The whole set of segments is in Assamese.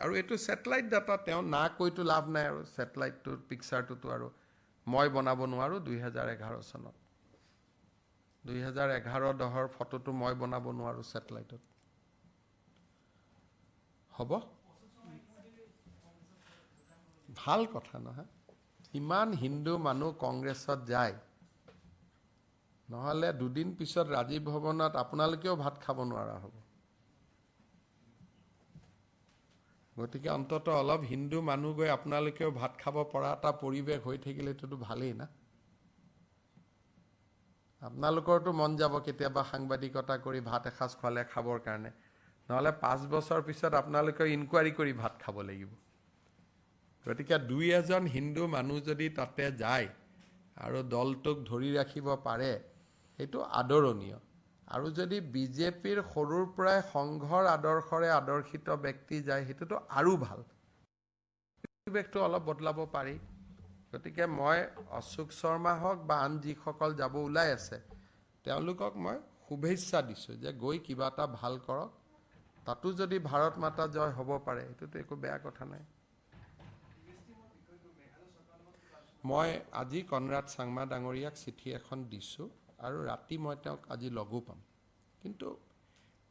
আৰু এইটো ছেটেলাইট ডাটা তেওঁ না কৈতো লাভ নাই আৰু ছেটেলাইটটোৰ পিকচাৰটোতো আৰু মই বনাব নোৱাৰোঁ 2011 চনত 2011-10 ফটোটো মই বনাব নোৱাৰোঁ ছেটেলাইটত হ'ব ভাল কথা নহয় ইমান হিন্দু মানুহ কংগ্ৰেছত যায় নহলে দুদিন পিছত ৰাজীৱ ভৱনত আপোনালোকেও ভাত খাব নোৱাৰা হ'ব গতিকে অন্তত অলপ হিন্দু মানুহ গৈ আপোনালোকেও ভাত খাব পৰা এটা পৰিৱেশ হৈ থাকিলেতো ভালেই না আপোনালোকৰতো মন যাব কেতিয়াবা সাংবাদিকতা কৰি ভাত এসাঁজ খোৱালে খাবৰ কাৰণে নহলে 5 বছৰ পিছত আপোনালোকে ইনকুৱাৰী কৰি ভাত খাব লাগিব গতিকে দুই এজন হিন্দু মানুহ যদি তাতে যায় আৰু দলটোক ধৰি ৰাখিব পাৰে সেইটো আদৰণীয় আৰু যদি বিজেপিৰ সৰুৰ পৰাই সংঘৰ আদৰ্শৰে আদৰ্শিত ব্যক্তি যায় সেইটোতো আৰু ভাল পৰিৱেশটো অলপ বদলাব পাৰি গতিকে মই অশোক শৰ্মা হওক বা আন যিসকল যাব ওলাই আছে তেওঁলোকক মই শুভেচ্ছা দিছোঁ যে গৈ কিবা এটা ভাল কৰক তাতো যদি ভাৰত মাতা জয় হ'ব পাৰে এইটোতো একো বেয়া কথা নাই মই আজি কনৰাড চাংমা ডাঙৰীয়াক চিঠি এখন দিছোঁ আৰু ৰাতি মই তেওঁক আজি লগো পাম কিন্তু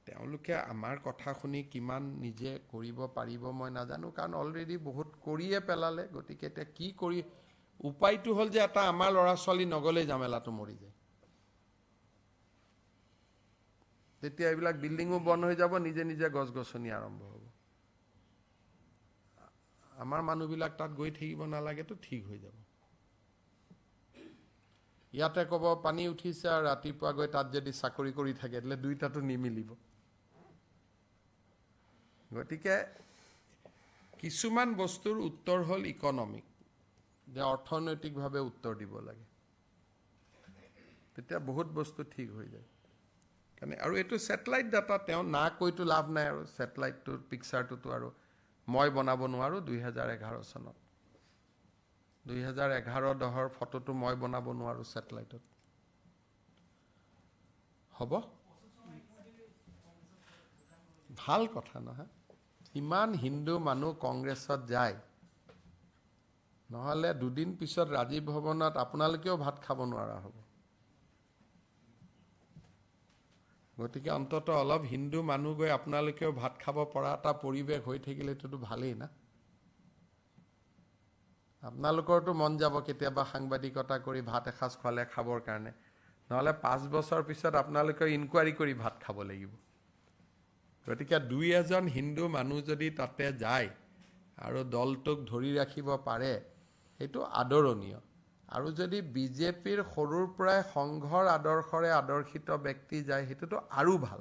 তেওঁলোকে আমাৰ কথা শুনি কিমান নিজে কৰিব পাৰিব মই নাজানো কাৰণ অলৰেডি বহুত কৰিয়ে পেলালে গতিকে এতিয়া কি কৰি উপায়টো হ'ল যে এটা আমাৰ ল'ৰা ছোৱালী নগলে জামেলাটো মৰি যায় তেতিয়া এইবিলাক বিল্ডিঙো বন্ধ হৈ যাব নিজে নিজে গছ গছনি আৰম্ভ হ'ব আমাৰ মানুহবিলাক তাত গৈ থাকিব নালাগেতো ঠিক হৈ যাব ইয়াতে ক'ব পানী উঠিছে আৰু ৰাতিপুৱা গৈ তাত যদি চাকৰি কৰি থাকে তেলে দুইটাটো নিমিলিব গতিকে কিছুমান বস্তুৰ উত্তৰ হ'ল ইকনমিক যে অৰ্থনৈতিকভাৱে উত্তৰ দিব লাগে তেতিয়া বহুত বস্তু ঠিক হৈ যায় কাৰণ আৰু এইটো ছেটেলাইট ডাটা তেওঁ না কৈতো লাভ নাই আৰু ছেটেলাইটটোৰ পিকচাৰটোতো আৰু মই বনাব নোৱাৰোঁ 2011 চনত 2011-10 ফটোটো মই বনাব নোৱাৰোঁ ছেটেলাইটত হ'ব ভাল কথা নহয় ইমান হিন্দু মানুহ কংগ্ৰেছত যায় নহলে দুদিন পিছত ৰাজীৱ ভৱনত আপোনালোকেও ভাত খাব নোৱাৰা হ'ব গতিকে অন্তত অলপ হিন্দু মানুহ গৈ আপোনালোকেও ভাত খাব পৰা এটা পৰিৱেশ হৈ থাকিলেতো ভালেই না আপোনালোকৰতো মন যাব কেতিয়াবা সাংবাদিকতা কৰি ভাত এসাঁজ খোৱালে খাবৰ কাৰণে নহলে 5 বছৰ পিছত আপোনালোকে ইনকুৱাৰী কৰি ভাত খাব লাগিব গতিকে দুই এজন হিন্দু মানুহ যদি তাতে যায় আৰু দলটোক ধৰি ৰাখিব পাৰে সেইটো আদৰণীয় আৰু যদি বিজেপিৰ সৰুৰ পৰাই সংঘৰ আদৰ্শৰে আদৰ্শিত ব্যক্তি যায় সেইটোতো আৰু ভাল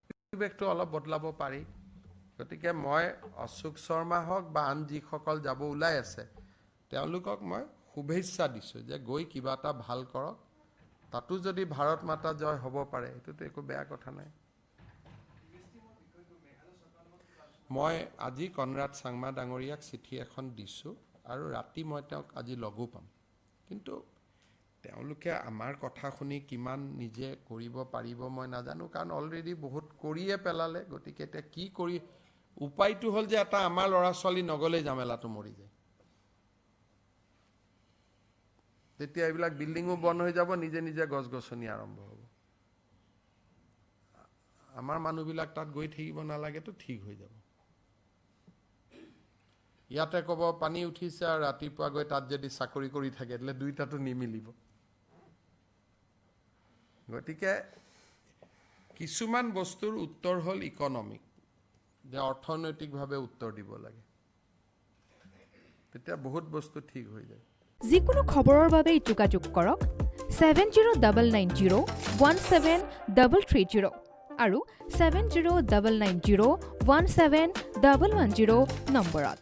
পৰিৱেশটো অলপ বদলাব পাৰি গতিকে মই অশোক শৰ্মা হওক বা আন যিসকল যাব ওলাই আছে তেওঁলোকক মই শুভেচ্ছা দিছোঁ যে গৈ কিবা এটা ভাল কৰক তাতো যদি ভাৰত মাতা জয় হ'ব পাৰে এইটোতো একো বেয়া কথা নাই মই আজি কনৰাড চাংমা ডাঙৰীয়াক চিঠি এখন দিছোঁ আৰু ৰাতি মই তেওঁক আজি লগো পাম কিন্তু তেওঁলোকে আমাৰ কথা শুনি কিমান নিজে কৰিব পাৰিব মই নাজানো কাৰণ অলৰেডি বহুত কৰিয়ে পেলালে গতিকে এতিয়া কি কৰি উপায়টো হ'ল যে এটা আমাৰ ল'ৰা ছোৱালী নগলে জামেলাটো মৰি যায় তেতিয়া এইবিলাক বিল্ডিঙো বন্ধ হৈ যাব নিজে নিজে গছ গছনি আৰম্ভ হ'ব আমাৰ মানুহবিলাক তাত গৈ থাকিব নালাগেতো ঠিক হৈ যাব ইয়াতে ক'ব পানী উঠিছে আৰু ৰাতিপুৱা গৈ তাত যদি চাকৰি কৰি থাকে তেলে দুইটাটো নিমিলিব গতিকে কিছুমান বস্তুৰ উত্তৰ হ'ল ইকনমিক যে অৰ্থনৈতিকভাৱে উত্তৰ দিব লাগে তেতিয়া বহুত বস্তু ঠিক হৈ যায় যিকোনো খবৰৰ বাবে যোগাযোগ কৰক 7099017330 আৰু 7099017110 নম্বৰত